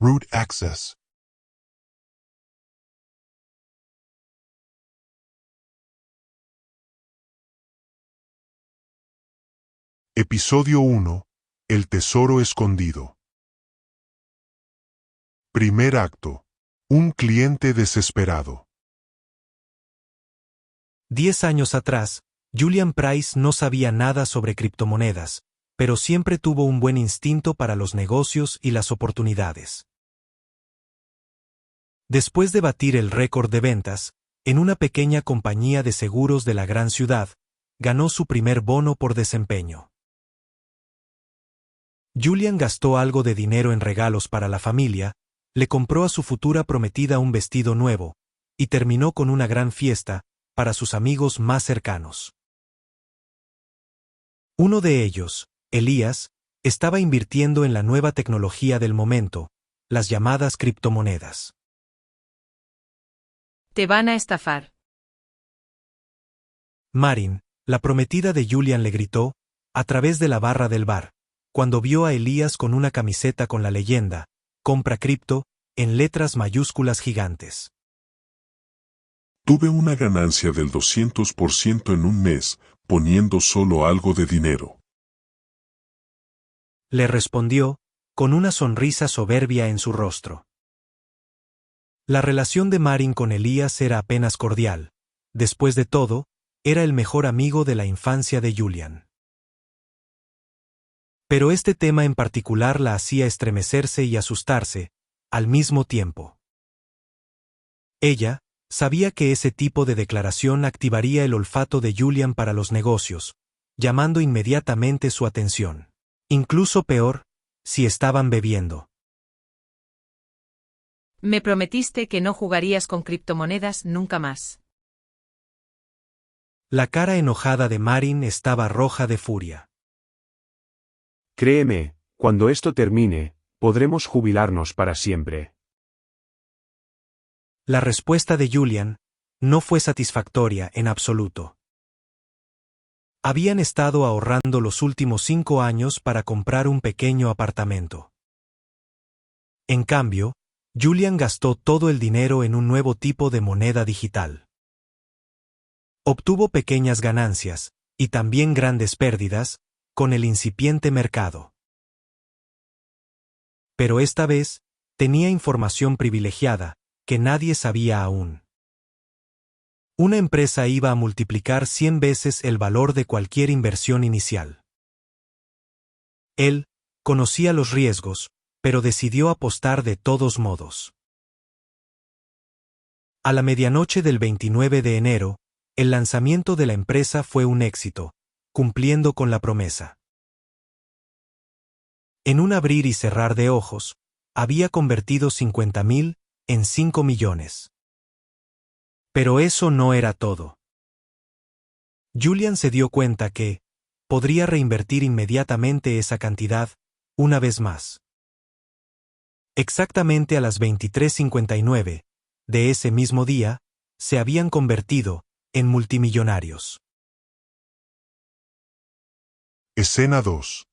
Root access. Episodio 1. El tesoro escondido. Primer acto. Un cliente desesperado. 10 años atrás, Julian Price no sabía nada sobre criptomonedas, pero siempre tuvo un buen instinto para los negocios y las oportunidades. Después de batir el récord de ventas, en una pequeña compañía de seguros de la gran ciudad, ganó su primer bono por desempeño. Julian gastó algo de dinero en regalos para la familia, le compró a su futura prometida un vestido nuevo, y terminó con una gran fiesta para sus amigos más cercanos. Uno de ellos, Elías, estaba invirtiendo en la nueva tecnología del momento, las llamadas criptomonedas. Te van a estafar. Marin, la prometida de Julian, le gritó, a través de la barra del bar, cuando vio a Elías con una camiseta con la leyenda, "Compra cripto", en letras mayúsculas gigantes. Tuve una ganancia del 200% en un mes, poniendo solo algo de dinero. Le respondió, con una sonrisa soberbia en su rostro. La relación de Marin con Elías era apenas cordial. Después de todo, era el mejor amigo de la infancia de Julian. Pero este tema en particular la hacía estremecerse y asustarse, al mismo tiempo. Ella sabía que ese tipo de declaración activaría el olfato de Julian para los negocios, llamando inmediatamente su atención. Incluso peor, si estaban bebiendo. Me prometiste que no jugarías con criptomonedas nunca más. La cara enojada de Marin estaba roja de furia. Créeme, cuando esto termine, podremos jubilarnos para siempre. La respuesta de Julian no fue satisfactoria en absoluto. Habían estado ahorrando los últimos 5 años para comprar un pequeño apartamento. En cambio, Julian gastó todo el dinero en un nuevo tipo de moneda digital. Obtuvo pequeñas ganancias, y también grandes pérdidas, con el incipiente mercado. Pero esta vez, tenía información privilegiada, que nadie sabía aún. Una empresa iba a multiplicar 100 veces el valor de cualquier inversión inicial. Él conocía los riesgos, pero decidió apostar de todos modos. A la medianoche del 29 de enero, el lanzamiento de la empresa fue un éxito, cumpliendo con la promesa. En un abrir y cerrar de ojos, había convertido 50,000 en 5 millones. Pero eso no era todo. Julian se dio cuenta que podría reinvertir inmediatamente esa cantidad, una vez más. Exactamente a las 23:59 de ese mismo día, se habían convertido en multimillonarios. Escena 2.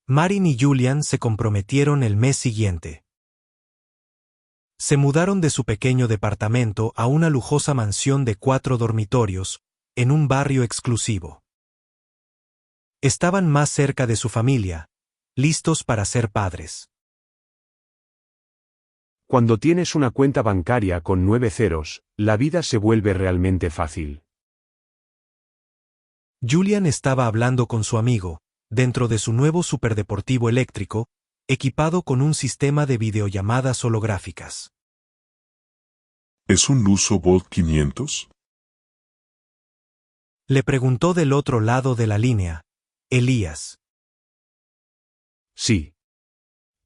Marin y Julian se comprometieron el mes siguiente. Se mudaron de su pequeño departamento a una lujosa mansión de 4 dormitorios, en un barrio exclusivo. Estaban más cerca de su familia, listos para ser padres. Cuando tienes una cuenta bancaria con 9 ceros, la vida se vuelve realmente fácil. Julian estaba hablando con su amigo, dentro de su nuevo superdeportivo eléctrico, equipado con un sistema de videollamadas holográficas. ¿Es un Lusso Bolt 500? Le preguntó del otro lado de la línea, Elías. Sí.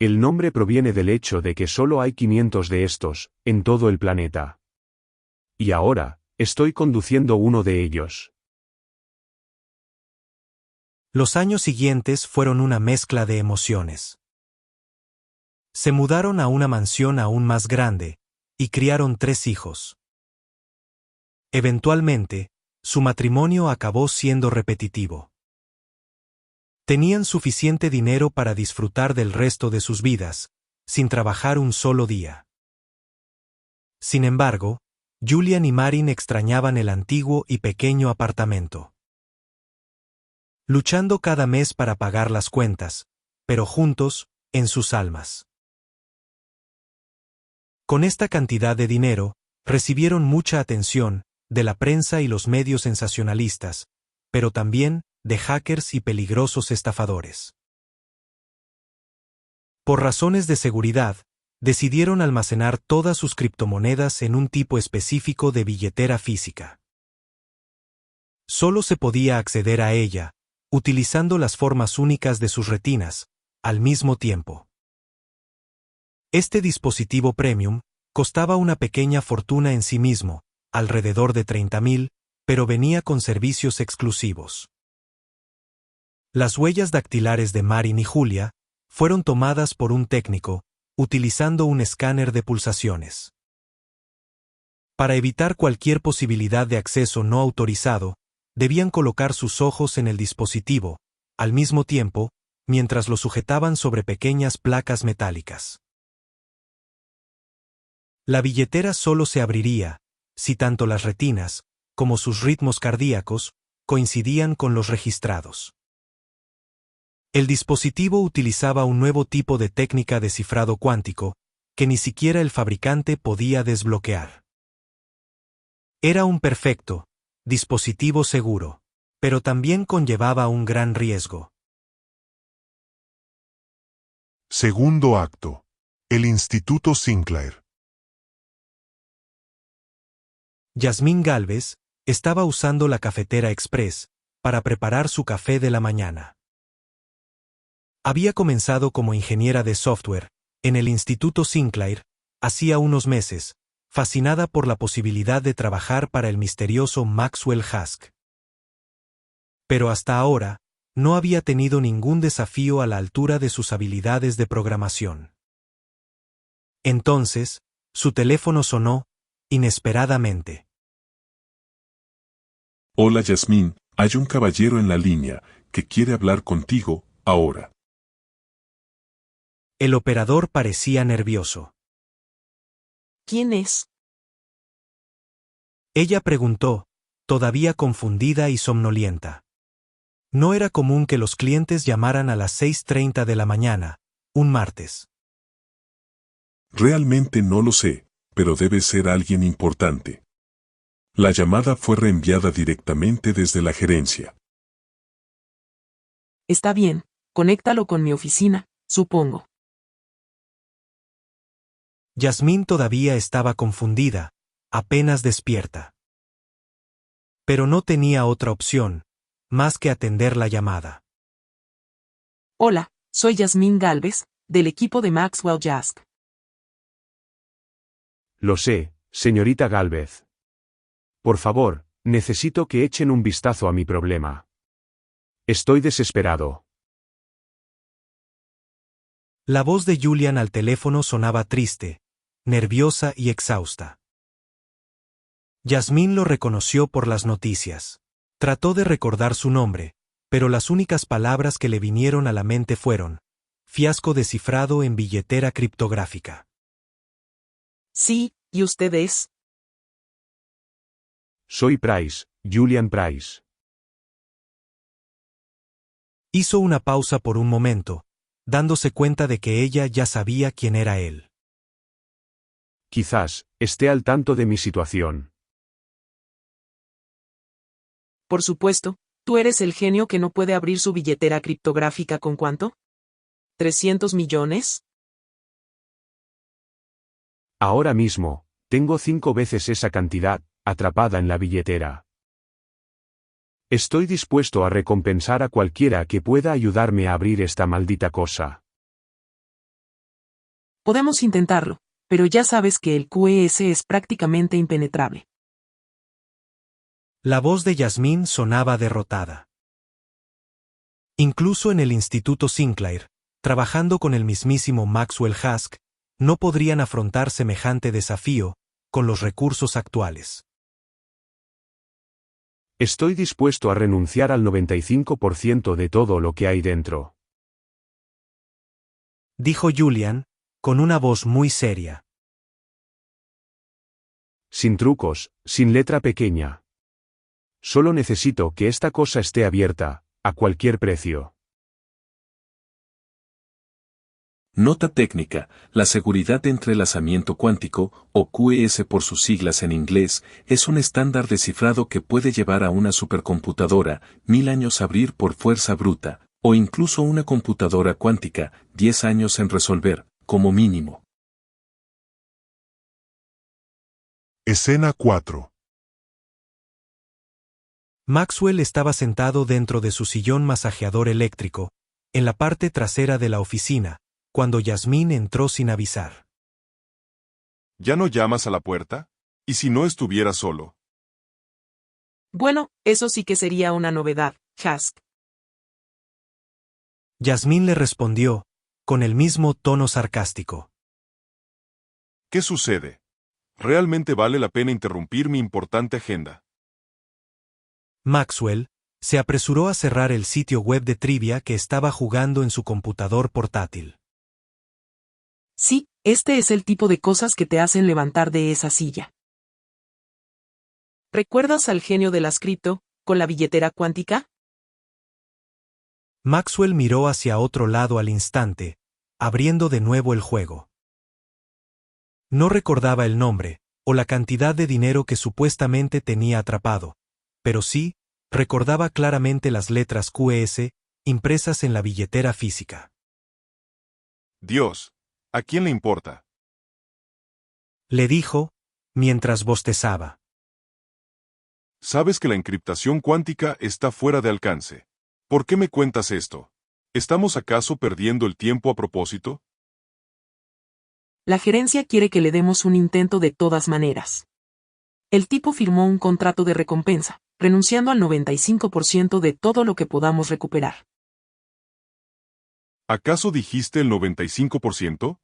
El nombre proviene del hecho de que solo hay 500 de estos, en todo el planeta. Y ahora, estoy conduciendo uno de ellos. Los años siguientes fueron una mezcla de emociones. Se mudaron a una mansión aún más grande, y criaron 3 hijos. Eventualmente, su matrimonio acabó siendo repetitivo. Tenían suficiente dinero para disfrutar del resto de sus vidas, sin trabajar un solo día. Sin embargo, Julian y Marin extrañaban el antiguo y pequeño apartamento. Luchando cada mes para pagar las cuentas, pero juntos, en sus almas. Con esta cantidad de dinero, recibieron mucha atención de la prensa y los medios sensacionalistas, pero también de hackers y peligrosos estafadores. Por razones de seguridad, decidieron almacenar todas sus criptomonedas en un tipo específico de billetera física. Solo se podía acceder a ella, utilizando las formas únicas de sus retinas, al mismo tiempo. Este dispositivo premium costaba una pequeña fortuna en sí mismo, alrededor de 30,000, pero venía con servicios exclusivos. Las huellas dactilares de Marin y Julia fueron tomadas por un técnico, utilizando un escáner de pulsaciones. Para evitar cualquier posibilidad de acceso no autorizado, debían colocar sus ojos en el dispositivo, al mismo tiempo, mientras lo sujetaban sobre pequeñas placas metálicas. La billetera solo se abriría si tanto las retinas, como sus ritmos cardíacos, coincidían con los registrados. El dispositivo utilizaba un nuevo tipo de técnica de cifrado cuántico, que ni siquiera el fabricante podía desbloquear. Era un perfecto dispositivo seguro, pero también conllevaba un gran riesgo. Segundo acto. El Instituto Sinclair. Yasmín Gálvez estaba usando la cafetera express para preparar su café de la mañana. Había comenzado como ingeniera de software en el Instituto Sinclair hacía unos meses, fascinada por la posibilidad de trabajar para el misterioso Maxwell Hask. Pero hasta ahora, no había tenido ningún desafío a la altura de sus habilidades de programación. Entonces, su teléfono sonó, inesperadamente. Hola Yasmín, hay un caballero en la línea que quiere hablar contigo, ahora. El operador parecía nervioso. ¿Quién es? Ella preguntó, todavía confundida y somnolienta. No era común que los clientes llamaran a las 6:30 de la mañana, un martes. Realmente no lo sé, pero debe ser alguien importante. La llamada fue reenviada directamente desde la gerencia. Está bien, conéctalo con mi oficina, supongo. Yasmín todavía estaba confundida, apenas despierta. Pero no tenía otra opción, más que atender la llamada. Hola, soy Yasmín Gálvez, del equipo de Maxwell Hask. Lo sé, señorita Gálvez. Por favor, necesito que echen un vistazo a mi problema. Estoy desesperado. La voz de Julian al teléfono sonaba triste, nerviosa y exhausta. Yasmín lo reconoció por las noticias. Trató de recordar su nombre, pero las únicas palabras que le vinieron a la mente fueron: fiasco descifrado en billetera criptográfica. Sí, ¿y usted es? Soy Price, Julian Price. Hizo una pausa por un momento, dándose cuenta de que ella ya sabía quién era él. Quizás esté al tanto de mi situación. Por supuesto, tú eres el genio que no puede abrir su billetera criptográfica ¿con cuánto? ¿300 millones? Ahora mismo, tengo 5 veces esa cantidad, atrapada en la billetera. Estoy dispuesto a recompensar a cualquiera que pueda ayudarme a abrir esta maldita cosa. Podemos intentarlo, pero ya sabes que el QES es prácticamente impenetrable. La voz de Yasmín sonaba derrotada. Incluso en el Instituto Sinclair, trabajando con el mismísimo Maxwell Hask, no podrían afrontar semejante desafío con los recursos actuales. Estoy dispuesto a renunciar al 95% de todo lo que hay dentro. Dijo Julian, con una voz muy seria. Sin trucos, sin letra pequeña. Solo necesito que esta cosa esté abierta, a cualquier precio. Nota técnica: la seguridad de entrelazamiento cuántico, o QoS por sus siglas en inglés, es un estándar de cifrado que puede llevar a una supercomputadora 1000 años abrir por fuerza bruta, o incluso una computadora cuántica 10 años en resolver, como mínimo. Escena 4. Maxwell estaba sentado dentro de su sillón masajeador eléctrico, en la parte trasera de la oficina, cuando Yasmín entró sin avisar. ¿Ya no llamas a la puerta? ¿Y si no estuviera solo? Bueno, eso sí que sería una novedad, Hask. Yasmín le respondió, con el mismo tono sarcástico. ¿Qué sucede? ¿Realmente vale la pena interrumpir mi importante agenda? Maxwell se apresuró a cerrar el sitio web de trivia que estaba jugando en su computador portátil. Sí, este es el tipo de cosas que te hacen levantar de esa silla. ¿Recuerdas al genio de las cripto, con la billetera cuántica? Maxwell miró hacia otro lado al instante, abriendo de nuevo el juego. No recordaba el nombre, o la cantidad de dinero que supuestamente tenía atrapado, pero sí, recordaba claramente las letras QS, impresas en la billetera física. Dios, ¿a quién le importa? Le dijo, mientras bostezaba. Sabes que la encriptación cuántica está fuera de alcance. ¿Por qué me cuentas esto? ¿Estamos acaso perdiendo el tiempo a propósito? La gerencia quiere que le demos un intento de todas maneras. El tipo firmó un contrato de recompensa, renunciando al 95% de todo lo que podamos recuperar. ¿Acaso dijiste el 95%?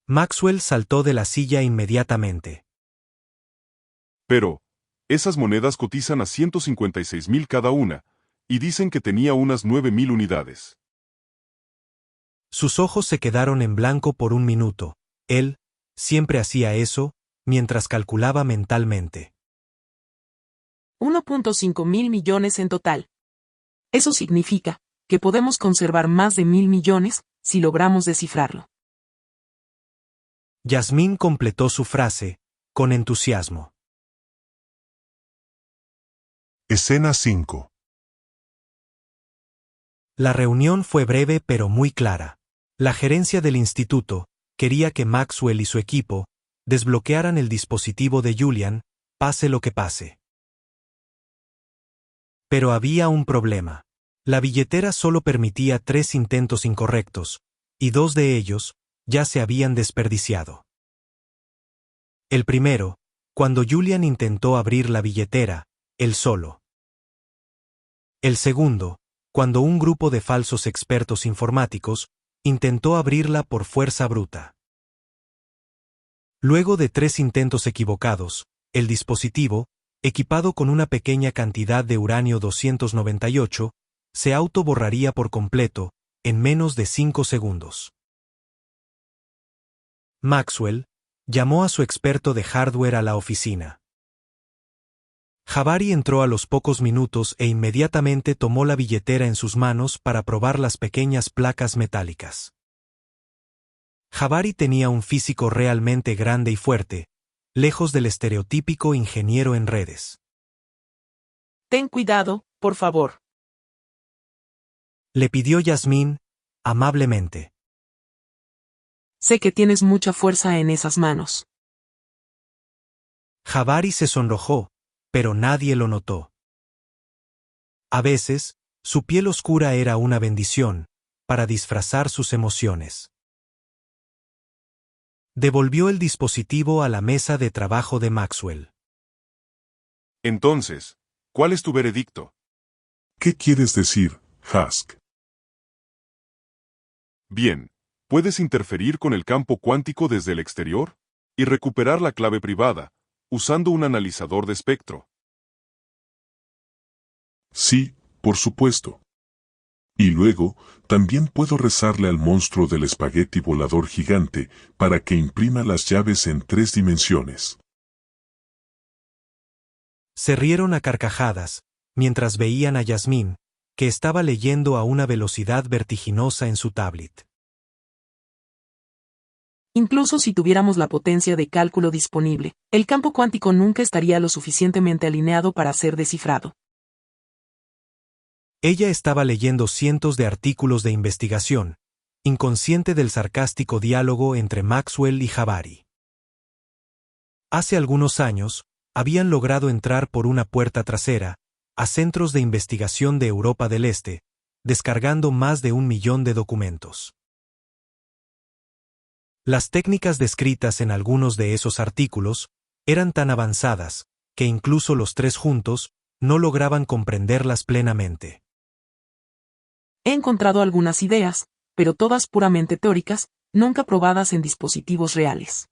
Maxwell saltó de la silla inmediatamente. Pero, esas monedas cotizan a 156,000 cada una, y dicen que tenía unas 9,000 unidades. Sus ojos se quedaron en blanco por un minuto. Él, siempre hacía eso, mientras calculaba mentalmente. 1.5 mil millones en total. Eso significa que podemos conservar más de 1.000 millones, si logramos descifrarlo. Yasmín completó su frase, con entusiasmo. Escena 5. La reunión fue breve pero muy clara. La gerencia del instituto quería que Maxwell y su equipo desbloquearan el dispositivo de Julian, pase lo que pase. Pero había un problema. La billetera solo permitía 3 intentos incorrectos, y 2 de ellos ya se habían desperdiciado. El primero, cuando Julian intentó abrir la billetera, él solo. El segundo, cuando un grupo de falsos expertos informáticos intentó abrirla por fuerza bruta. Luego de 3 intentos equivocados, el dispositivo, equipado con una pequeña cantidad de uranio 298, se autoborraría por completo, en menos de 5 segundos. Maxwell llamó a su experto de hardware a la oficina. Jabari entró a los pocos minutos e inmediatamente tomó la billetera en sus manos para probar las pequeñas placas metálicas. Jabari tenía un físico realmente grande y fuerte, lejos del estereotípico ingeniero en redes. Ten cuidado, por favor. Le pidió Yasmín, amablemente. Sé que tienes mucha fuerza en esas manos. Jabari se sonrojó, pero nadie lo notó. A veces, su piel oscura era una bendición, para disfrazar sus emociones. Devolvió el dispositivo a la mesa de trabajo de Maxwell. Entonces, ¿cuál es tu veredicto? ¿Qué quieres decir, Hask? Bien, ¿puedes interferir con el campo cuántico desde el exterior? Y recuperar la clave privada, usando un analizador de espectro. Sí, por supuesto. Y luego, también puedo rezarle al monstruo del espagueti volador gigante para que imprima las llaves en 3 dimensiones. Se rieron a carcajadas, mientras veían a Yasmín, que estaba leyendo a una velocidad vertiginosa en su tablet. Incluso si tuviéramos la potencia de cálculo disponible, el campo cuántico nunca estaría lo suficientemente alineado para ser descifrado. Ella estaba leyendo cientos de artículos de investigación, inconsciente del sarcástico diálogo entre Maxwell y Jabari. Hace algunos años, habían logrado entrar por una puerta trasera, a centros de investigación de Europa del Este, descargando más de 1 millón de documentos. Las técnicas descritas en algunos de esos artículos eran tan avanzadas que incluso los 3 juntos no lograban comprenderlas plenamente. He encontrado algunas ideas, pero todas puramente teóricas, nunca probadas en dispositivos reales.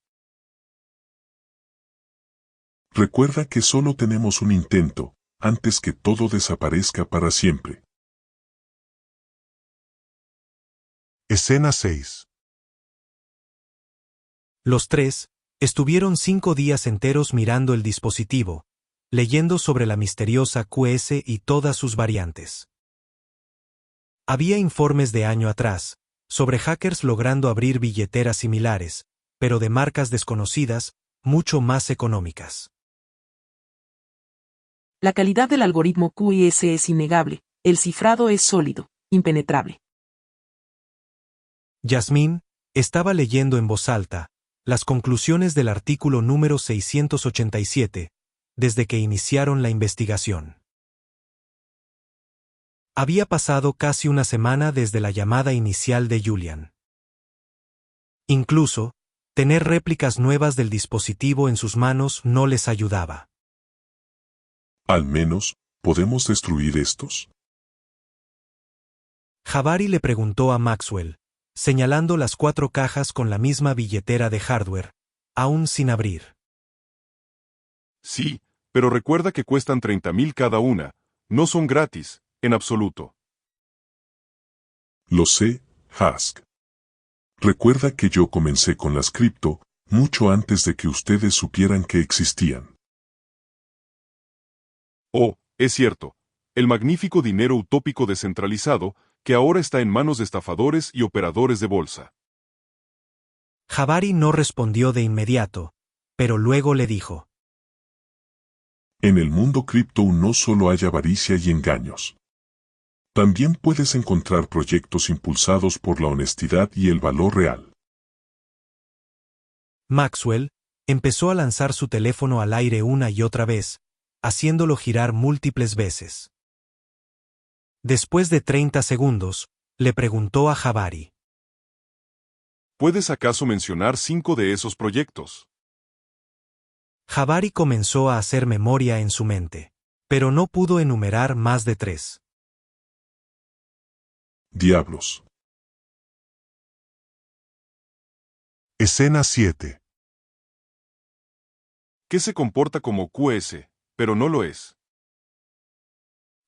Recuerda que solo tenemos un intento, antes que todo desaparezca para siempre. Escena 6. Los 3 estuvieron 5 días enteros mirando el dispositivo, leyendo sobre la misteriosa QS y todas sus variantes. Había informes de año atrás, sobre hackers logrando abrir billeteras similares, pero de marcas desconocidas, mucho más económicas. La calidad del algoritmo QIS es innegable, el cifrado es sólido, impenetrable. Yasmín estaba leyendo en voz alta las conclusiones del artículo número 687, desde que iniciaron la investigación. Había pasado casi una semana desde la llamada inicial de Julian. Incluso, tener réplicas nuevas del dispositivo en sus manos no les ayudaba. Al menos, ¿podemos destruir estos? Jabari le preguntó a Maxwell, señalando las 4 cajas con la misma billetera de hardware, aún sin abrir. Sí, pero recuerda que cuestan 30.000 cada una. No son gratis, en absoluto. Lo sé, Hask. Recuerda que yo comencé con las cripto, mucho antes de que ustedes supieran que existían. Oh, es cierto. El magnífico dinero utópico descentralizado, que ahora está en manos de estafadores y operadores de bolsa. Jabari no respondió de inmediato, pero luego le dijo: En el mundo cripto no solo hay avaricia y engaños. También puedes encontrar proyectos impulsados por la honestidad y el valor real. Maxwell empezó a lanzar su teléfono al aire una y otra vez, haciéndolo girar múltiples veces. Después de 30 segundos, le preguntó a Jabari: ¿Puedes acaso mencionar 5 de esos proyectos? Jabari comenzó a hacer memoria en su mente, pero no pudo enumerar más de 3. Diablos. Escena 7. ¿Qué se comporta como QS, pero no lo es?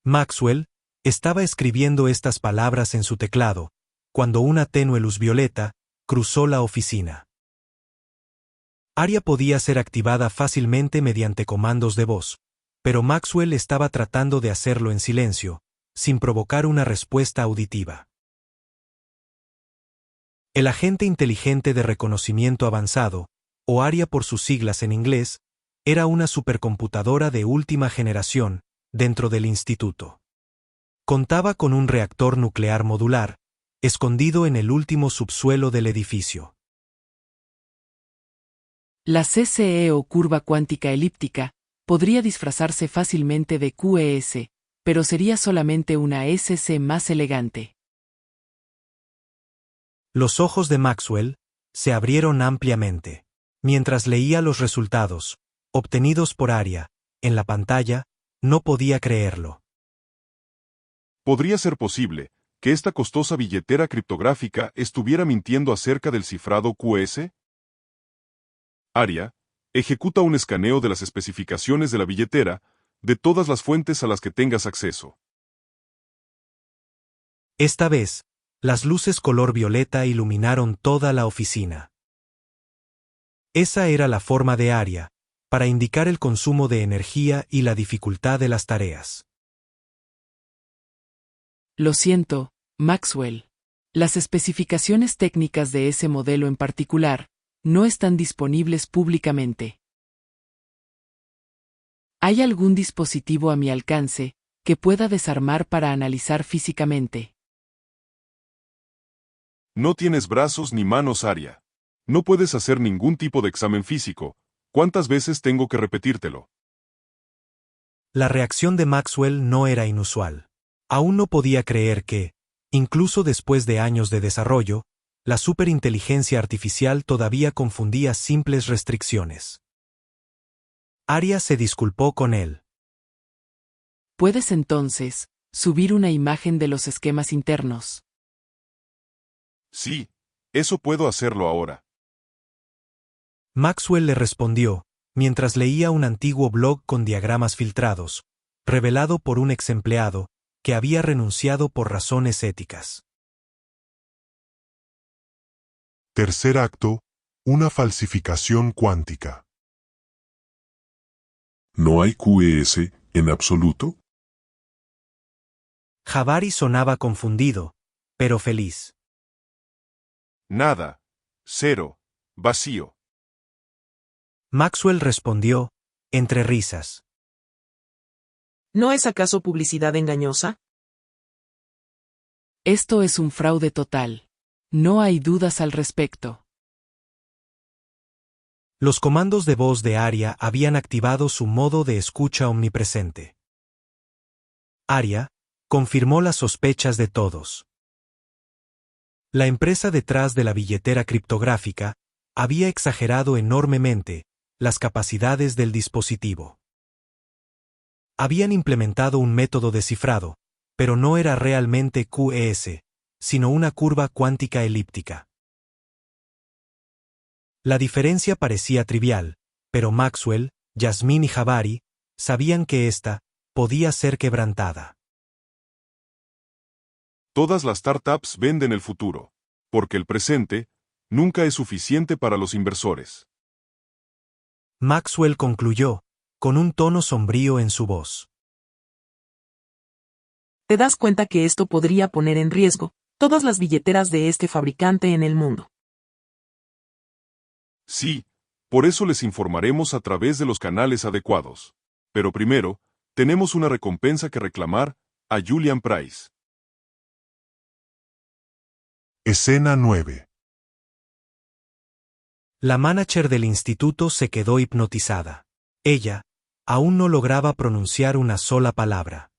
Maxwell estaba escribiendo estas palabras en su teclado, cuando una tenue luz violeta cruzó la oficina. Aria podía ser activada fácilmente mediante comandos de voz, pero Maxwell estaba tratando de hacerlo en silencio, sin provocar una respuesta auditiva. El agente inteligente de reconocimiento avanzado, o Aria por sus siglas en inglés, era una supercomputadora de última generación, dentro del instituto. Contaba con un reactor nuclear modular, escondido en el último subsuelo del edificio. La CCE o curva cuántica elíptica podría disfrazarse fácilmente de QES, pero sería solamente una SC más elegante. Los ojos de Maxwell se abrieron ampliamente. Mientras leía los resultados, obtenidos por Aria, en la pantalla, no podía creerlo. ¿Podría ser posible que esta costosa billetera criptográfica estuviera mintiendo acerca del cifrado QS? Aria, ejecuta un escaneo de las especificaciones de la billetera, de todas las fuentes a las que tengas acceso. Esta vez, las luces color violeta iluminaron toda la oficina. Esa era la forma de Arya, para indicar el consumo de energía y la dificultad de las tareas. Lo siento, Maxwell. Las especificaciones técnicas de ese modelo en particular no están disponibles públicamente. ¿Hay algún dispositivo a mi alcance que pueda desarmar para analizar físicamente? No tienes brazos ni manos, Arya. No puedes hacer ningún tipo de examen físico. ¿Cuántas veces tengo que repetírtelo? La reacción de Maxwell no era inusual. Aún no podía creer que, incluso después de años de desarrollo, la superinteligencia artificial todavía confundía simples restricciones. Arya se disculpó con él. ¿Puedes entonces subir una imagen de los esquemas internos? Sí, eso puedo hacerlo ahora. Maxwell le respondió, mientras leía un antiguo blog con diagramas filtrados, revelado por un ex empleado, que había renunciado por razones éticas. Tercer acto, una falsificación cuántica. ¿No hay QES, en absoluto? Jabari sonaba confundido, pero feliz. Nada. Cero. Vacío. Maxwell respondió, entre risas. ¿No es acaso publicidad engañosa? Esto es un fraude total. No hay dudas al respecto. Los comandos de voz de Arya habían activado su modo de escucha omnipresente. Arya confirmó las sospechas de todos. La empresa detrás de la billetera criptográfica había exagerado enormemente las capacidades del dispositivo. Habían implementado un método de cifrado, pero no era realmente QES, sino una curva cuántica elíptica. La diferencia parecía trivial, pero Maxwell, Yasmín y Jabari sabían que ésta podía ser quebrantada. Todas las startups venden el futuro, porque el presente nunca es suficiente para los inversores. Maxwell concluyó, con un tono sombrío en su voz. ¿Te das cuenta que esto podría poner en riesgo todas las billeteras de este fabricante en el mundo? Sí, por eso les informaremos a través de los canales adecuados. Pero primero, tenemos una recompensa que reclamar a Julian Price. Escena 9. La manager del instituto se quedó hipnotizada. Ella aún no lograba pronunciar una sola palabra.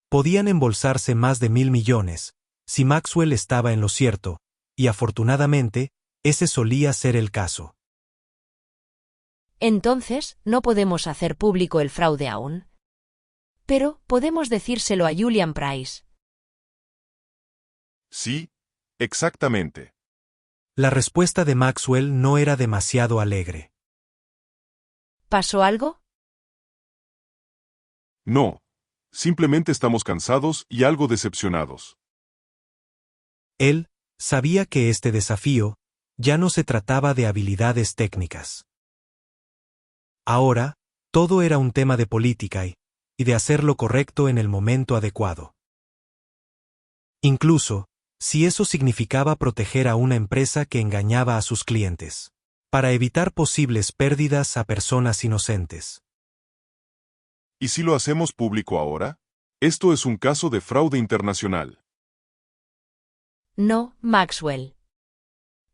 Podían embolsarse más de 1.000 millones, si Maxwell estaba en lo cierto, y afortunadamente, ese solía ser el caso. Entonces, no podemos hacer público el fraude aún. Pero, podemos decírselo a Julian Price. Sí, exactamente. La respuesta de Maxwell no era demasiado alegre. ¿Pasó algo? No. Simplemente estamos cansados y algo decepcionados. Él sabía que este desafío ya no se trataba de habilidades técnicas. Ahora, todo era un tema de política y de hacer lo correcto en el momento adecuado. Incluso, si eso significaba proteger a una empresa que engañaba a sus clientes, para evitar posibles pérdidas a personas inocentes. ¿Y si lo hacemos público ahora? Esto es un caso de fraude internacional. No, Maxwell.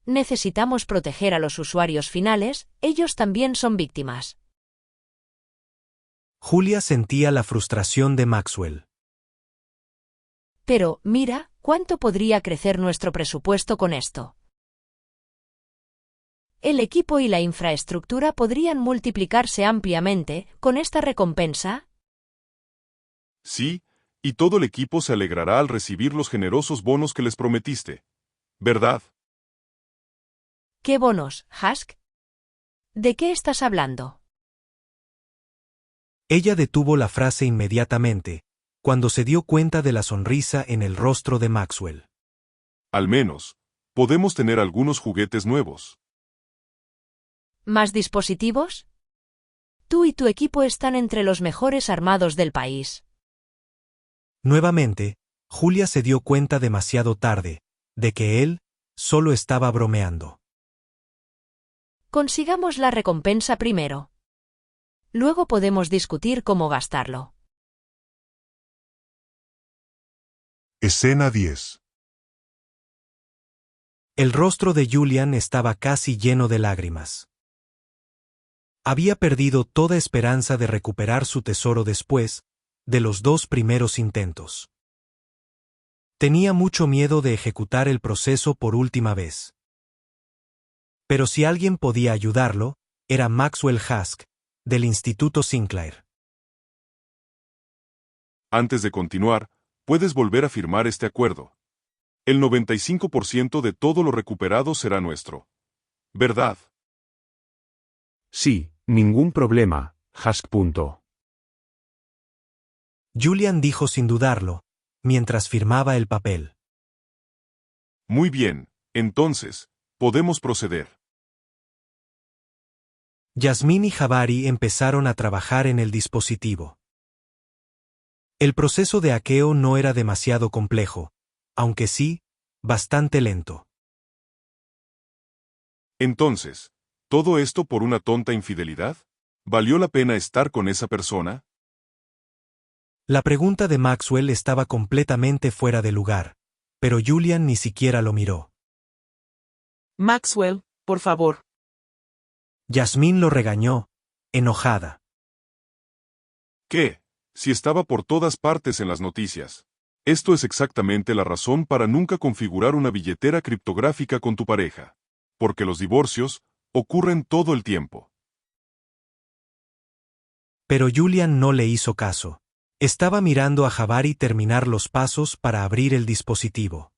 Necesitamos proteger a los usuarios finales, ellos también son víctimas. Julia sentía la frustración de Maxwell. Pero, mira, ¿cuánto podría crecer nuestro presupuesto con esto? El equipo y la infraestructura podrían multiplicarse ampliamente con esta recompensa. Sí, y todo el equipo se alegrará al recibir los generosos bonos que les prometiste. ¿Verdad? ¿Qué bonos, Husk? ¿De qué estás hablando? Ella detuvo la frase inmediatamente, cuando se dio cuenta de la sonrisa en el rostro de Maxwell. Al menos, podemos tener algunos juguetes nuevos. ¿Más dispositivos? Tú y tu equipo están entre los mejores armados del país. Nuevamente, Julia se dio cuenta demasiado tarde, de que él solo estaba bromeando. Consigamos la recompensa primero. Luego podemos discutir cómo gastarlo. Escena 10. El rostro de Julian estaba casi lleno de lágrimas. Había perdido toda esperanza de recuperar su tesoro después de los 2 primeros intentos. Tenía mucho miedo de ejecutar el proceso por última vez. Pero si alguien podía ayudarlo, era Maxwell Hask, del Instituto Sinclair. Antes de continuar, puedes volver a firmar este acuerdo. El 95% de todo lo recuperado será nuestro. ¿Verdad? Sí, ningún problema, Hask. Julian dijo sin dudarlo, mientras firmaba el papel. Muy bien, entonces, podemos proceder. Yasmín y Jabari empezaron a trabajar en el dispositivo. El proceso de hackeo no era demasiado complejo, aunque sí, bastante lento. Entonces, ¿todo esto por una tonta infidelidad? ¿Valió la pena estar con esa persona? La pregunta de Maxwell estaba completamente fuera de lugar, pero Julian ni siquiera lo miró. Maxwell, por favor. Yasmín lo regañó, enojada. ¿Qué? Si estaba por todas partes en las noticias. Esto es exactamente la razón para nunca configurar una billetera criptográfica con tu pareja. Porque los divorcios ocurren todo el tiempo. Pero Julian no le hizo caso. Estaba mirando a Jabari terminar los pasos para abrir el dispositivo.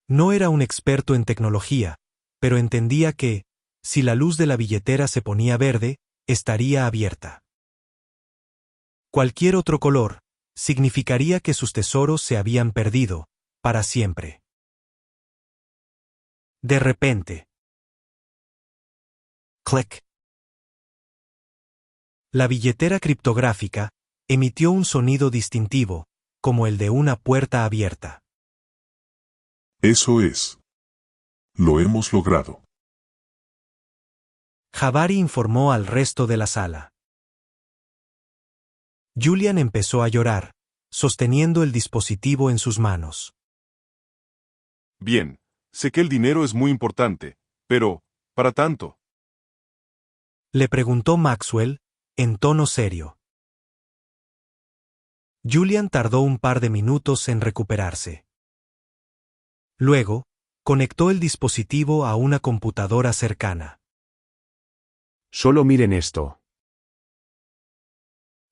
No era un experto en tecnología, pero entendía que, si la luz de la billetera se ponía verde, estaría abierta. Cualquier otro color significaría que sus tesoros se habían perdido, para siempre. De repente. Clic. La billetera criptográfica emitió un sonido distintivo, como el de una puerta abierta. Eso es. Lo hemos logrado. Jabari informó al resto de la sala. Julian empezó a llorar, sosteniendo el dispositivo en sus manos. Bien, sé que el dinero es muy importante, pero, ¿para tanto? Le preguntó Maxwell, en tono serio. Julian tardó un par de minutos en recuperarse. Luego, conectó el dispositivo a una computadora cercana. Solo miren esto.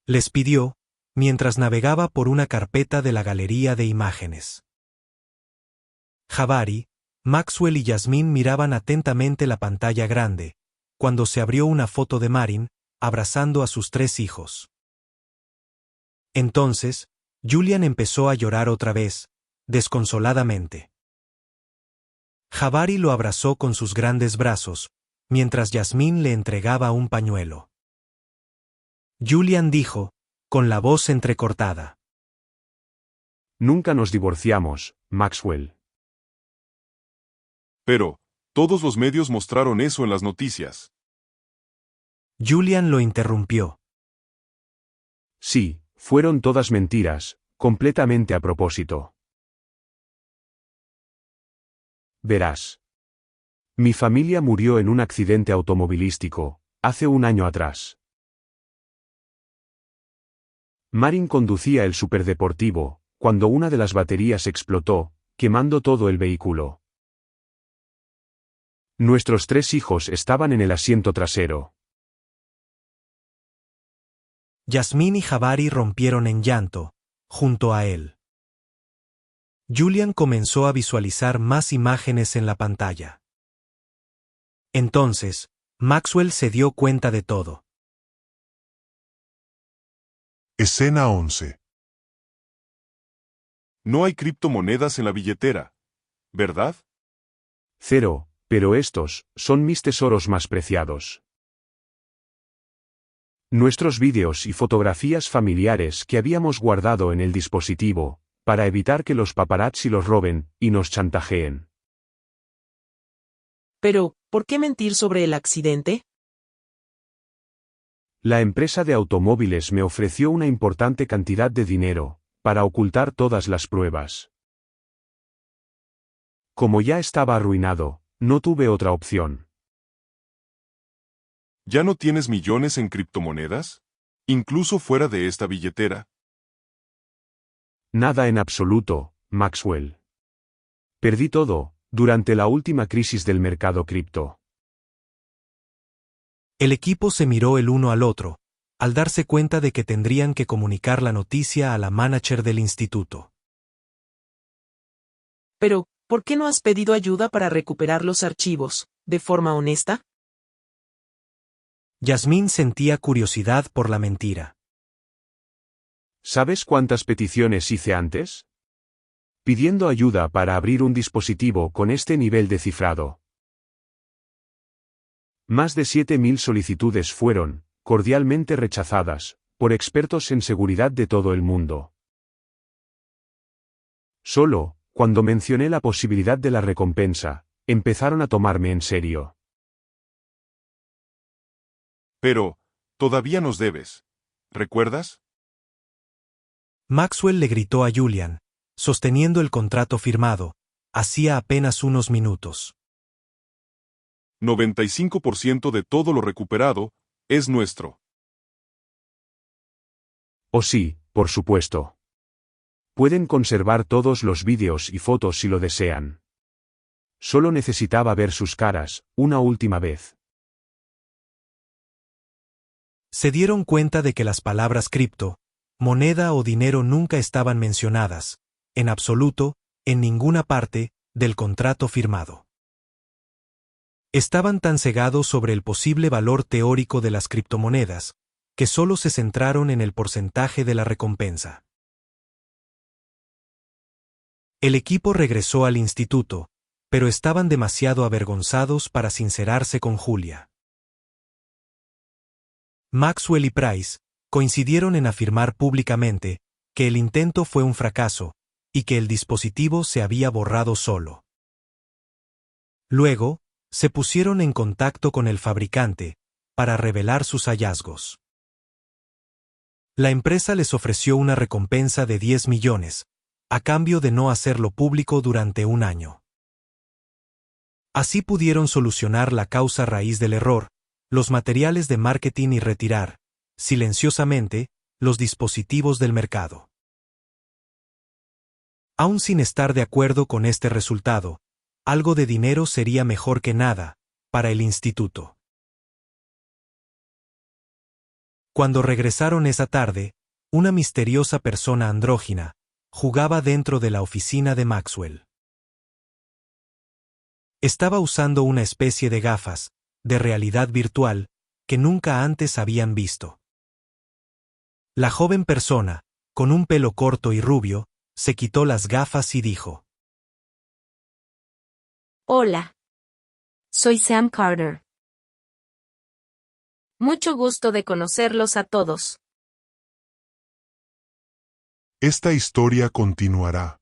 Les pidió, mientras navegaba por una carpeta de la galería de imágenes. Jabari, Maxwell y Yasmín miraban atentamente la pantalla grande, cuando se abrió una foto de Marin, abrazando a sus 3 hijos. Entonces, Julian empezó a llorar otra vez, desconsoladamente. Jabari lo abrazó con sus grandes brazos, mientras Yasmín le entregaba un pañuelo. Julian dijo, con la voz entrecortada. Nunca nos divorciamos, Maxwell. Pero, todos los medios mostraron eso en las noticias. Julian lo interrumpió. Sí, fueron todas mentiras, completamente a propósito. Verás. Mi familia murió en un accidente automovilístico, hace un año atrás. Marin conducía el superdeportivo, cuando una de las baterías explotó, quemando todo el vehículo. Nuestros 3 hijos estaban en el asiento trasero. Yasmín y Jabari rompieron en llanto, junto a él. Julian comenzó a visualizar más imágenes en la pantalla. Entonces, Maxwell se dio cuenta de todo. Escena 11. No hay criptomonedas en la billetera, ¿verdad? 0, pero estos son mis tesoros más preciados. Nuestros vídeos y fotografías familiares que habíamos guardado en el dispositivo, para evitar que los paparazzi los roben y nos chantajeen. Pero, ¿por qué mentir sobre el accidente? La empresa de automóviles me ofreció una importante cantidad de dinero, para ocultar todas las pruebas. Como ya estaba arruinado, no tuve otra opción. ¿Ya no tienes millones en criptomonedas? Incluso fuera de esta billetera. Nada en absoluto, Maxwell. Perdí todo, durante la última crisis del mercado cripto. El equipo se miró el uno al otro, al darse cuenta de que tendrían que comunicar la noticia a la manager del instituto. Pero, ¿por qué no has pedido ayuda para recuperar los archivos, de forma honesta? Yasmín sentía curiosidad por la mentira. ¿Sabes cuántas peticiones hice antes? Pidiendo ayuda para abrir un dispositivo con este nivel de cifrado. Más de 7.000 solicitudes fueron, cordialmente rechazadas, por expertos en seguridad de todo el mundo. Solo, cuando mencioné la posibilidad de la recompensa, empezaron a tomarme en serio. Pero, todavía nos debes. ¿Recuerdas? Maxwell le gritó a Julian, sosteniendo el contrato firmado, hacía apenas unos minutos. 95% de todo lo recuperado es nuestro. Oh sí, por supuesto. Pueden conservar todos los vídeos y fotos si lo desean. Solo necesitaba ver sus caras, una última vez. Se dieron cuenta de que las palabras cripto, moneda o dinero nunca estaban mencionadas, en absoluto, en ninguna parte, del contrato firmado. Estaban tan cegados sobre el posible valor teórico de las criptomonedas, que solo se centraron en el porcentaje de la recompensa. El equipo regresó al instituto, pero estaban demasiado avergonzados para sincerarse con Julia. Maxwell y Price coincidieron en afirmar públicamente que el intento fue un fracaso y que el dispositivo se había borrado solo. Luego, se pusieron en contacto con el fabricante para revelar sus hallazgos. La empresa les ofreció una recompensa de 10 millones, a cambio de no hacerlo público durante un año. Así pudieron solucionar la causa raíz del error, los materiales de marketing y retirar, silenciosamente, los dispositivos del mercado. Aún sin estar de acuerdo con este resultado, algo de dinero sería mejor que nada, para el instituto. Cuando regresaron esa tarde, una misteriosa persona andrógina jugaba dentro de la oficina de Maxwell. Estaba usando una especie de gafas, de realidad virtual, que nunca antes habían visto. La joven persona, con un pelo corto y rubio, se quitó las gafas y dijo: Hola. Soy Sam Carter. Mucho gusto de conocerlos a todos. Esta historia continuará.